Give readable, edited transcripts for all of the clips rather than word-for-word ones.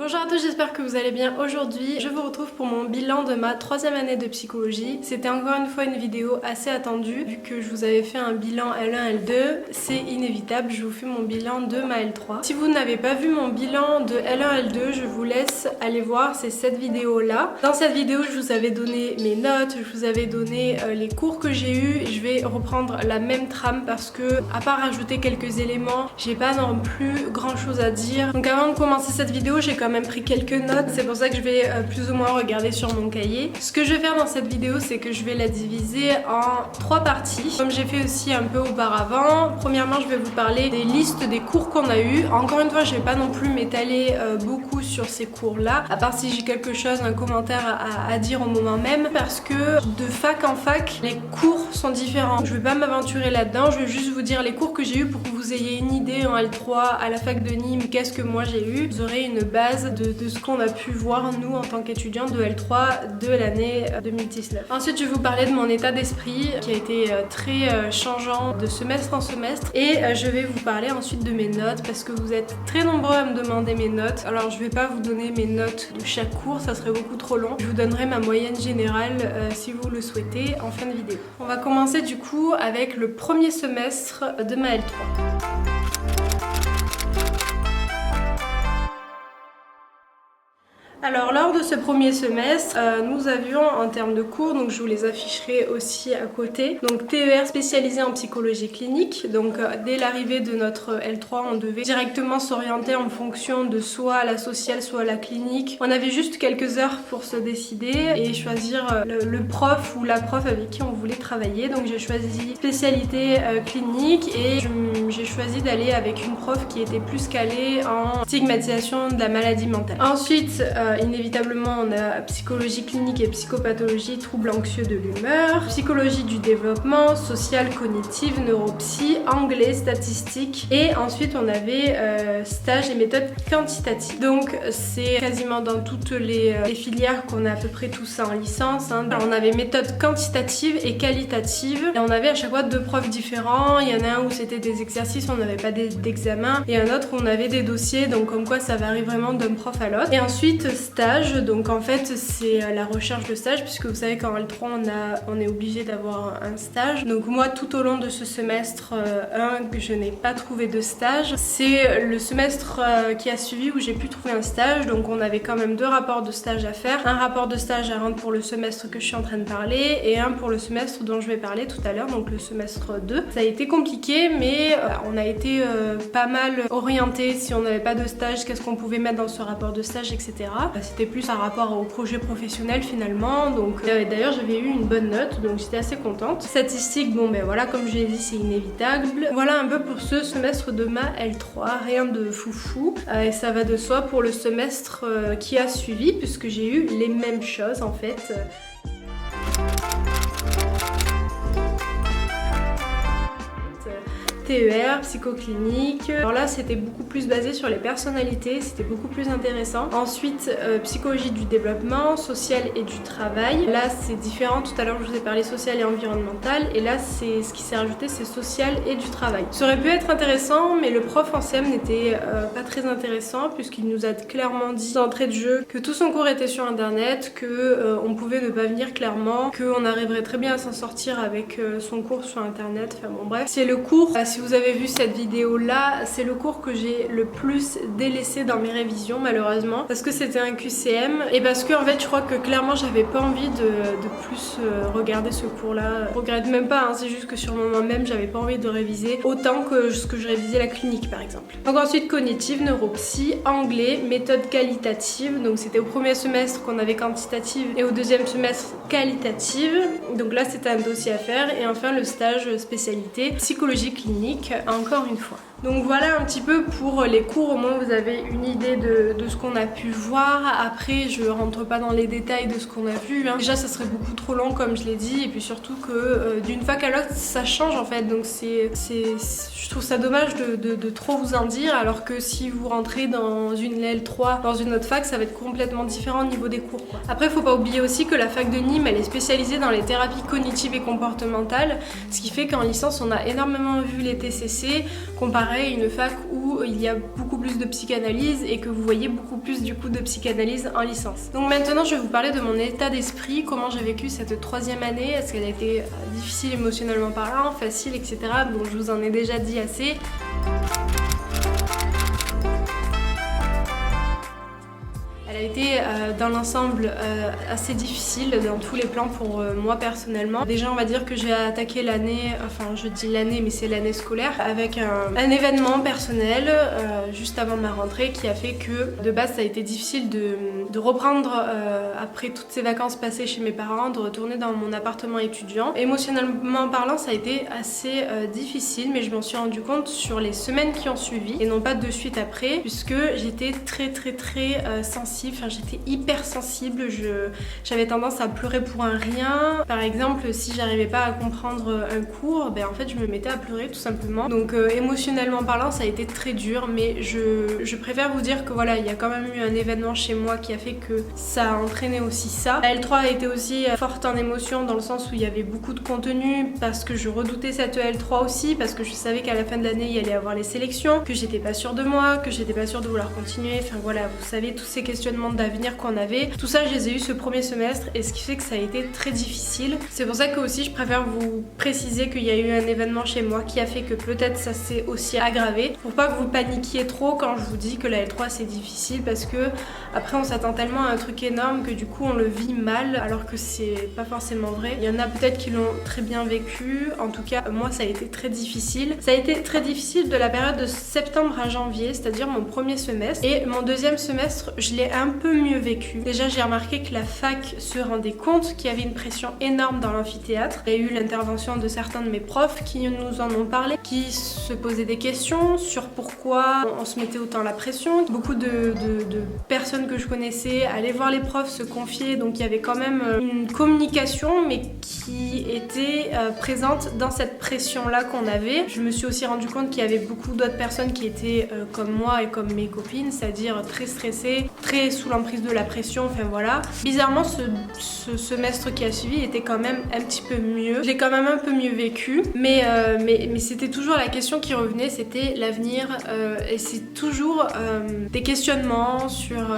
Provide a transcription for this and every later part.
Bonjour à tous, j'espère que vous allez bien. Aujourd'hui, je vous retrouve pour mon bilan de ma 3e année de psychologie. C'était encore une fois une vidéo assez attendue, vu que je vous avais fait un bilan L1, L2. C'est inévitable, je vous fais mon bilan de ma L3. Si vous n'avez pas vu mon bilan de L1, L2, je vous laisse aller voir, c'est cette vidéo-là. Dans cette vidéo, je vous avais donné mes notes, je vous avais donné les cours que j'ai eus. Je vais reprendre la même trame parce que, à part rajouter quelques éléments, j'ai pas non plus grand chose à dire. Donc avant de commencer cette vidéo, j'ai quand même pris quelques notes, c'est pour ça que je vais plus ou moins regarder sur mon cahier. Ce que je vais faire dans cette vidéo, c'est que je vais la diviser en 3 parties, comme j'ai fait aussi un peu auparavant. Premièrement, je vais vous parler des listes des cours qu'on a eu. Encore une fois, je vais pas non plus m'étaler beaucoup sur ces cours-là, à part si j'ai quelque chose, un commentaire à dire au moment même, parce que de fac en fac, les cours sont différents. Je vais pas m'aventurer là-dedans, je vais juste vous dire les cours que j'ai eu pour que vous ayez une idée en L3 à la fac de Nîmes, qu'est-ce que moi j'ai eu. Vous aurez une base de ce qu'on a pu voir nous en tant qu'étudiants de L3 de l'année 2019. Ensuite, je vais vous parler de mon état d'esprit qui a été très changeant de semestre en semestre, et je vais vous parler ensuite de mes notes parce que vous êtes très nombreux à me demander mes notes. Alors je vais pas vous donner mes notes de chaque cours, ça serait beaucoup trop long. Je vous donnerai ma moyenne générale si vous le souhaitez en fin de vidéo. On va commencer du coup avec le premier semestre de ma L3. Alors lors de ce premier semestre, nous avions en termes de cours, donc je vous les afficherai aussi à côté, donc TER spécialisé en psychologie clinique. Donc dès l'arrivée de notre L3, on devait directement s'orienter en fonction de soit la sociale, soit la clinique. On avait juste quelques heures pour se décider et choisir le prof ou la prof avec qui on voulait travailler. Donc j'ai choisi spécialité clinique et j'ai choisi d'aller avec une prof qui était plus calée en stigmatisation de la maladie mentale. Ensuite, inévitablement, on a psychologie clinique et psychopathologie, troubles anxieux de l'humeur, psychologie du développement, sociale, cognitive, neuropsy, anglais, statistique, et ensuite on avait stage et méthode quantitative. Donc c'est quasiment dans toutes les filières qu'on a à peu près tout ça en licence. Alors, on avait méthode quantitative et qualitative, et on avait à chaque fois 2 profs différents. Il y en a un où c'était des exercices, on n'avait pas d'examen, et un autre où on avait des dossiers, donc comme quoi ça varie vraiment d'un prof à l'autre. Et ensuite stage, donc en fait c'est la recherche de stage, puisque vous savez qu'en L3 on est obligé d'avoir un stage. Donc moi tout au long de ce semestre 1, je n'ai pas trouvé de stage. C'est le semestre qui a suivi où j'ai pu trouver un stage, donc on avait quand même 2 rapports de stage à faire. Un rapport de stage à rendre pour le semestre que je suis en train de parler, et un pour le semestre dont je vais parler tout à l'heure, donc le semestre 2. Ça a été compliqué, mais on a été pas mal orienté. Si on n'avait pas de stage, qu'est-ce qu'on pouvait mettre dans ce rapport de stage, etc. C'était plus par rapport au projet professionnel finalement, donc d'ailleurs j'avais eu une bonne note, donc j'étais assez contente. Statistique, bon ben voilà, comme je l'ai dit, c'est inévitable. Voilà un peu pour ce semestre de ma L3, rien de foufou, et ça va de soi pour le semestre qui a suivi, puisque j'ai eu les mêmes choses en fait. TER, psychoclinique. Alors là c'était beaucoup plus basé sur les personnalités, c'était beaucoup plus intéressant. Ensuite psychologie du développement, social et du travail. Là c'est différent, tout à l'heure je vous ai parlé social et environnemental, et là c'est ce qui s'est rajouté, c'est social et du travail. Ça aurait pu être intéressant, mais le prof en CM n'était pas très intéressant, puisqu'il nous a clairement dit d'entrée de jeu que tout son cours était sur internet, que on pouvait ne pas venir clairement, qu'on arriverait très bien à s'en sortir avec son cours sur internet. Enfin bon bref, c'est le cours, si vous avez vu cette vidéo là, c'est le cours que j'ai le plus délaissé dans mes révisions malheureusement, parce que c'était un QCM, et parce que en fait je crois que clairement j'avais pas envie de plus regarder ce cours là. Je regrette même pas, hein, c'est juste que sur le moment même j'avais pas envie de réviser autant que ce que je révisais la clinique par exemple. Donc ensuite cognitive, neuropsy, anglais, méthode qualitative, donc c'était au premier semestre qu'on avait quantitative et au deuxième semestre qualitative, donc là c'était un dossier à faire, et enfin le stage spécialité psychologie clinique encore une fois. Donc voilà un petit peu pour les cours, au moins vous avez une idée de ce qu'on a pu voir. Après je rentre pas dans les détails de ce qu'on a vu, hein. Déjà ça serait beaucoup trop long comme je l'ai dit, et puis surtout que d'une fac à l'autre ça change en fait, donc je trouve ça dommage de trop vous en dire, alors que si vous rentrez dans une L3 dans une autre fac, ça va être complètement différent au niveau des cours quoi. Après faut pas oublier aussi que la fac de Nîmes elle est spécialisée dans les thérapies cognitives et comportementales, ce qui fait qu'en licence on a énormément vu les TCC comparé pareil, une fac où il y a beaucoup plus de psychanalyse et que vous voyez beaucoup plus du coup de psychanalyse en licence. Donc maintenant je vais vous parler de mon état d'esprit, comment j'ai vécu cette 3e année, est-ce qu'elle a été difficile émotionnellement parlant, facile, etc. Bon, je vous en ai déjà dit assez. Elle a été dans l'ensemble assez difficile dans tous les plans pour moi personnellement. Déjà on va dire que j'ai attaqué l'année, enfin je dis l'année mais c'est l'année scolaire, avec un événement personnel juste avant ma rentrée qui a fait que de base ça a été difficile de reprendre après toutes ces vacances passées chez mes parents, de retourner dans mon appartement étudiant. Émotionnellement parlant ça a été assez difficile, mais je m'en suis rendu compte sur les semaines qui ont suivi et non pas de suite après, puisque j'étais très sensible. Enfin, j'étais hyper sensible, j'avais tendance à pleurer pour un rien. Par exemple, si j'arrivais pas à comprendre un cours, ben en fait je me mettais à pleurer tout simplement. Donc émotionnellement parlant ça a été très dur, mais je préfère vous dire que voilà, il y a quand même eu un événement chez moi qui a fait que ça a entraîné aussi ça. La L3 a été aussi forte en émotion dans le sens où il y avait beaucoup de contenu, parce que je redoutais cette L3 aussi, parce que je savais qu'à la fin de l'année il y allait avoir les sélections, que j'étais pas sûre de moi, que j'étais pas sûre de vouloir continuer. Enfin voilà, vous savez tous ces questionnements d'avenir qu'on avait. Tout ça je les ai eu ce premier semestre et ce qui fait que ça a été très difficile. C'est pour ça que aussi je préfère vous préciser qu'il y a eu un événement chez moi qui a fait que peut-être ça s'est aussi aggravé, pour pas que vous paniquiez trop quand je vous dis que la L3 c'est difficile, parce que après on s'attend tellement à un truc énorme que du coup on le vit mal alors que c'est pas forcément vrai. Il y en a peut-être qui l'ont très bien vécu, en tout cas moi ça a été très difficile. Ça a été très difficile de la période de septembre à janvier, c'est-à-dire mon premier semestre, et mon deuxième semestre je l'ai un peu mieux vécu. Déjà j'ai remarqué que la fac se rendait compte qu'il y avait une pression énorme dans l'amphithéâtre. Il y a eu l'intervention de certains de mes profs qui nous en ont parlé, qui se posaient des questions sur pourquoi on se mettait autant la pression. Beaucoup de personnes que je connaissais allaient voir les profs, se confier, donc il y avait quand même une communication mais qui était présente dans cette pression là qu'on avait. Je me suis aussi rendu compte qu'il y avait beaucoup d'autres personnes qui étaient comme moi et comme mes copines, c'est-à-dire très stressées, très sous l'emprise de la pression, enfin voilà. Bizarrement ce semestre qui a suivi était quand même un petit peu mieux. Je l'ai quand même un peu mieux vécu, mais c'était toujours la question qui revenait, c'était l'avenir, et c'est toujours des questionnements sur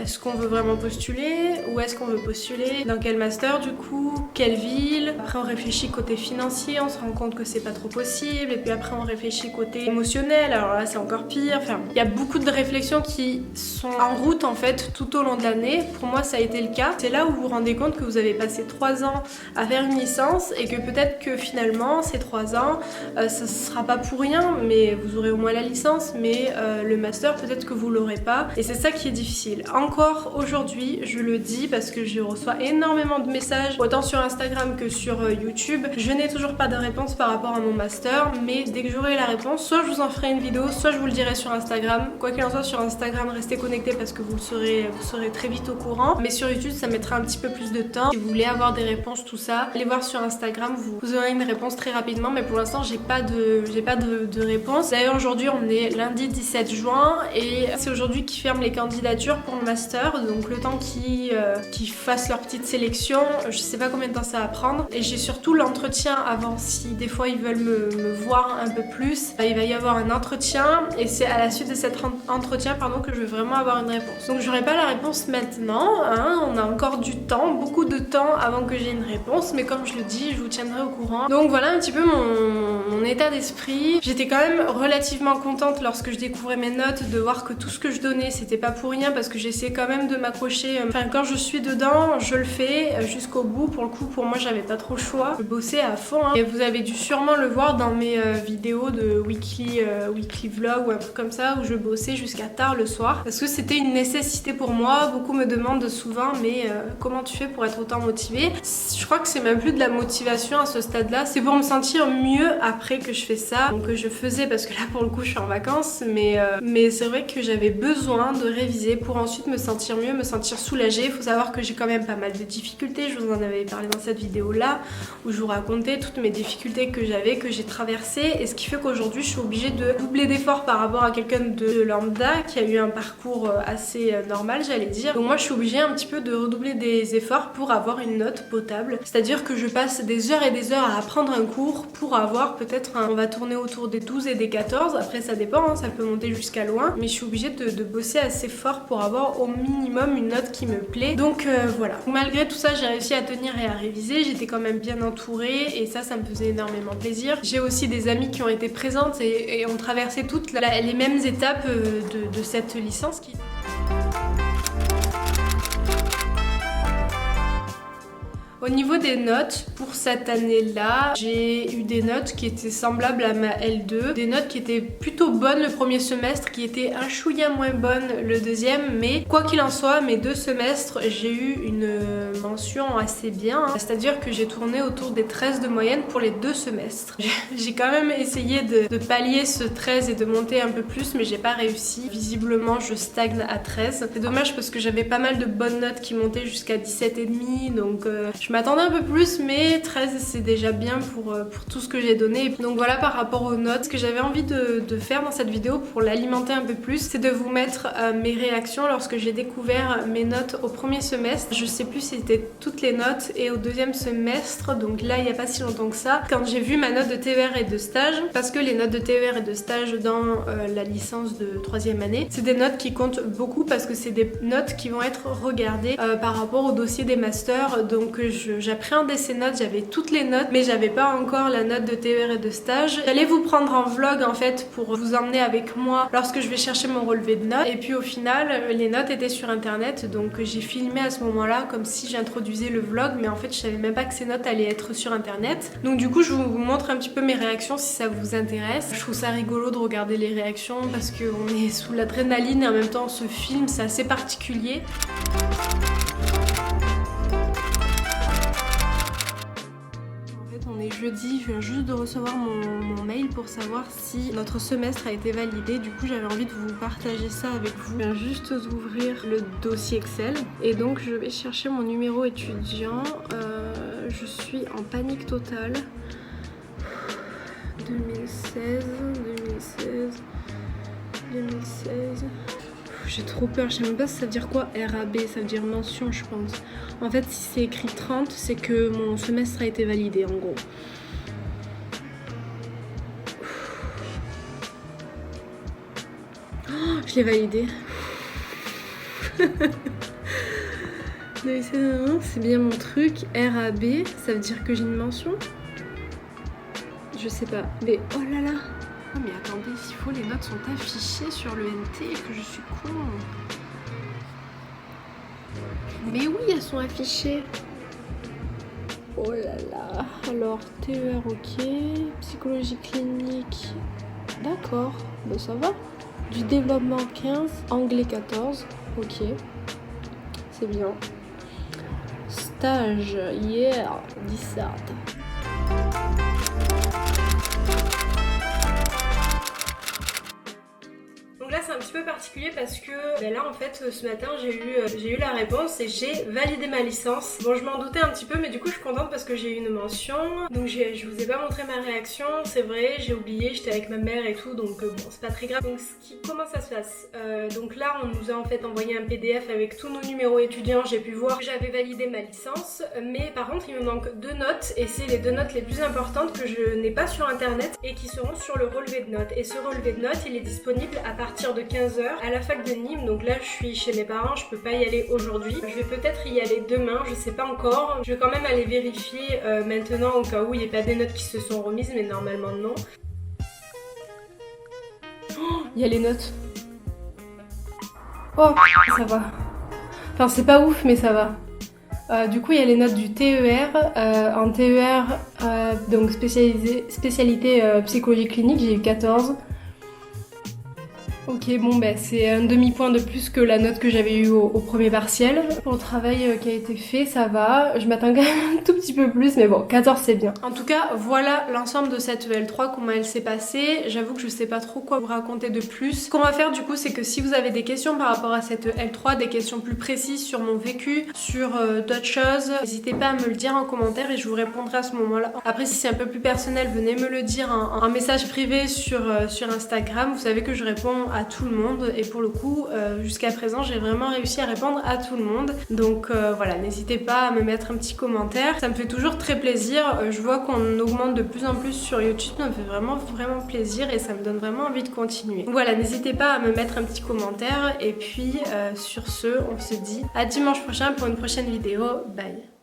est-ce qu'on veut vraiment postuler, où est-ce qu'on veut postuler, dans quel master du coup, quelle ville. Après on réfléchit côté financier, on se rend compte que c'est pas trop possible, et puis après on réfléchit côté émotionnel, alors là c'est encore pire. Enfin, il y a beaucoup de réflexions qui sont en route en fait tout au long de l'année. Pour moi ça a été le cas. C'est là où vous vous rendez compte que vous avez passé 3 ans à faire une licence et que peut-être que finalement ces 3 ans ça sera pas pour rien, mais vous aurez au moins la licence, mais le master peut-être que vous l'aurez pas, et c'est ça qui est difficile. Encore aujourd'hui je le dis parce que je reçois énormément de messages autant sur Instagram que sur YouTube. Je n'ai toujours pas de réponse par rapport à mon master, mais dès que j'aurai la réponse, soit je vous en ferai une vidéo, soit je vous le dirai sur Instagram. Quoi qu'il en soit, sur Instagram restez connectés parce que vous serez très vite au courant, mais sur YouTube ça mettra un petit peu plus de temps. Si vous voulez avoir des réponses, tout ça, allez voir sur Instagram, vous aurez une réponse très rapidement, mais pour l'instant j'ai pas de réponse. D'ailleurs aujourd'hui on est lundi 17 juin et c'est aujourd'hui qu'ils ferment les candidatures pour le master, donc le temps qu'ils fassent leur petite sélection, je sais pas combien de temps ça va prendre, et j'ai surtout l'entretien avant. Si des fois ils veulent me voir un peu plus, il va y avoir un entretien, et c'est à la suite de cet entretien que je vais vraiment avoir une réponse. Donc j'aurai pas la réponse maintenant, hein, on a encore du temps, beaucoup de temps avant que j'ai une réponse, mais comme je le dis, je vous tiendrai au courant. Donc voilà un petit peu mon état d'esprit. J'étais quand même relativement contente lorsque je découvrais mes notes, de voir que tout ce que je donnais c'était pas pour rien, parce que j'essaie quand même de m'accrocher. Enfin, quand je suis dedans, je le fais jusqu'au bout. Pour le coup, pour moi j'avais pas trop le choix, je bossais à fond, hein. Et vous avez dû sûrement le voir dans mes vidéos de weekly vlog ou un truc comme ça, où je bossais jusqu'à tard le soir, parce que c'était une nécessité pour moi. Beaucoup me demandent souvent mais comment tu fais pour être autant motivée. Je crois que c'est même plus de la motivation à ce stade là, c'est pour me sentir mieux après que je fais ça. Donc je faisais parce que là pour le coup je suis en vacances, mais c'est vrai que j'avais besoin de réviser pour ensuite me sentir mieux, me sentir soulagée. Il faut savoir que j'ai quand même pas mal de difficultés, je vous en avais parlé dans cette vidéo là où je vous racontais toutes mes difficultés que j'avais, que j'ai traversées, et ce qui fait qu'aujourd'hui je suis obligée de doubler d'efforts par rapport à quelqu'un de lambda qui a eu un parcours assez normal, j'allais dire. Donc moi je suis obligée un petit peu de redoubler des efforts pour avoir une note potable. C'est-à-dire que je passe des heures et des heures à apprendre un cours pour avoir peut-être on va tourner autour des 12 et des 14. Après ça dépend, hein, ça peut monter jusqu'à loin. Mais je suis obligée de bosser assez fort pour avoir au minimum une note qui me plaît. Donc voilà. Malgré tout ça, j'ai réussi à tenir et à réviser. J'étais quand même bien entourée et ça me faisait énormément plaisir. J'ai aussi des amies qui ont été présentes et ont traversé toutes les mêmes étapes de cette licence qui... Au niveau des notes, pour cette année-là, j'ai eu des notes qui étaient semblables à ma L2, des notes qui étaient plutôt bonnes le premier semestre, qui étaient un chouïa moins bonnes le deuxième, mais quoi qu'il en soit, mes 2 semestres, j'ai eu une mention assez bien, hein. C'est-à-dire que j'ai tourné autour des 13 de moyenne pour les 2 semestres. J'ai quand même essayé de pallier ce 13 et de monter un peu plus, mais j'ai pas réussi. Visiblement, je stagne à 13. C'est dommage parce que j'avais pas mal de bonnes notes qui montaient jusqu'à 17,5, donc je m'attendais un peu plus, mais 13 c'est déjà bien pour tout ce que j'ai donné. Donc voilà, par rapport aux notes, ce que j'avais envie de faire dans cette vidéo pour l'alimenter un peu plus, c'est de vous mettre mes réactions lorsque j'ai découvert mes notes au premier semestre. Je sais plus si c'était toutes les notes, et au deuxième semestre, donc là il n'y a pas si longtemps que ça, quand j'ai vu ma note de TER et de stage, parce que les notes de TER et de stage dans la licence de 3e année, c'est des notes qui comptent beaucoup parce que c'est des notes qui vont être regardées par rapport au dossier des masters. Donc j'appréhendais ces notes, j'avais toutes les notes, mais j'avais pas encore la note de TER et de stage. J'allais vous prendre en vlog en fait pour vous emmener avec moi lorsque je vais chercher mon relevé de notes, et puis au final les notes étaient sur internet, donc j'ai filmé à ce moment-là comme si j'introduisais le vlog, mais en fait je savais même pas que ces notes allaient être sur internet. Donc du coup je vous montre un petit peu mes réactions si ça vous intéresse. Je trouve ça rigolo de regarder les réactions parce qu'on est sous l'adrénaline et en même temps on se filme, c'est assez particulier. On est jeudi, je viens juste de recevoir mon mail pour savoir si notre semestre a été validé. Du coup j'avais envie de vous partager ça avec vous. Je viens juste d'ouvrir le dossier Excel et donc je vais chercher mon numéro étudiant. Je suis en panique totale. 2016. J'ai trop peur, je sais même pas si ça veut dire quoi RAB, ça veut dire mention je pense. En fait si c'est écrit 30, c'est que mon semestre a été validé en gros. Oh, je l'ai validé. C'est bien mon truc. RAB, ça veut dire que j'ai une mention? Je sais pas, mais oh là là. Oh mais attendez, s'il faut, les notes sont affichées sur le NT, que je suis con. Mais oui, elles sont affichées. Oh là là. Alors, TER, ok. Psychologie clinique, d'accord, ben ça va. Du développement 15, anglais 14, ok. C'est bien. Stage, yeah, 17. C'est un petit peu particulier parce que là en fait ce matin j'ai eu la réponse et j'ai validé ma licence. Bon, je m'en doutais un petit peu, mais du coup je suis contente parce que j'ai eu une mention. Donc je vous ai pas montré ma réaction, c'est vrai, j'ai oublié, j'étais avec ma mère et tout, donc bon c'est pas très grave. Donc comment ça se passe, donc là on nous a en fait envoyé un PDF avec tous nos numéros étudiants. J'ai pu voir que j'avais validé ma licence, mais par contre il me manque 2 notes et c'est les 2 notes les plus importantes que je n'ai pas sur internet et qui seront sur le relevé de notes. Et ce relevé de notes il est disponible à partir de 15h à la fac de Nîmes. Donc là je suis chez mes parents, je peux pas y aller aujourd'hui. Je vais peut-être y aller demain, je sais pas encore. Je vais quand même aller vérifier maintenant au cas où il n'y ait pas des notes qui se sont remises, mais normalement non. Oh, il y a les notes. Oh ça va. Enfin c'est pas ouf mais ça va. Du coup il y a les notes du TER. En TER donc spécialité psychologie clinique, j'ai eu 14. Ok, bon bah c'est un demi-point de plus que la note que j'avais eue au premier partiel. Pour le travail qui a été fait, ça va. Je m'attends quand même un tout petit peu plus, mais bon, 14 c'est bien. En tout cas, voilà l'ensemble de cette L3, comment elle s'est passée. J'avoue que je sais pas trop quoi vous raconter de plus. Ce qu'on va faire du coup, c'est que si vous avez des questions par rapport à cette L3, des questions plus précises sur mon vécu, sur d'autres choses, n'hésitez pas à me le dire en commentaire et je vous répondrai à ce moment-là. Après, si c'est un peu plus personnel, venez me le dire en message privé sur Instagram. Vous savez que je réponds à tout le monde et pour le coup jusqu'à présent j'ai vraiment réussi à répondre à tout le monde. Donc voilà, n'hésitez pas à me mettre un petit commentaire, ça me fait toujours très plaisir. Je vois qu'on augmente de plus en plus sur YouTube, ça me fait vraiment plaisir et ça me donne vraiment envie de continuer. Donc voilà, n'hésitez pas à me mettre un petit commentaire et puis sur ce on se dit à dimanche prochain pour une prochaine vidéo. Bye.